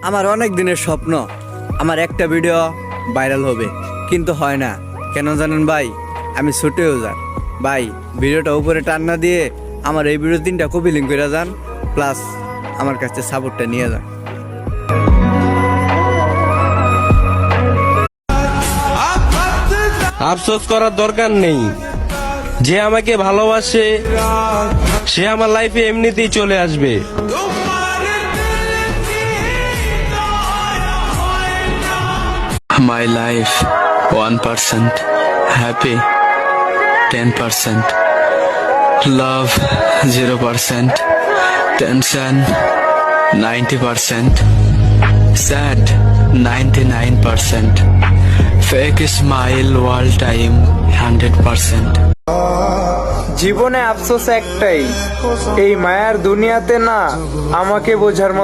আমার অনেক দিনের স্বপ্ন আমার একটা ভিডিও ভাইরাল হবে, কিন্তু হয় না। কেন জানেন ভাই? আমি ছোট ইউজার। ভাই ভিডিওটা উপরে টান না দিয়ে আমার এই ভিডিও 3টা কপি লিঙ্ক করে যান, প্লাস আমার কাছে সাপোর্টটা নিয়ে যান। আফসোস করার দরকার নেই। যে আমাকে ভালোবাসে সে আমার লাইফে এমনিতেই চলে আসবে। My life 1%, happy 10%, love 0%, tension 90%, sad 99%, fake smile all time 100%. জীবনে আফসোস একটাই, এই মায়ার দুনিয়াতে না আমাকে বোঝার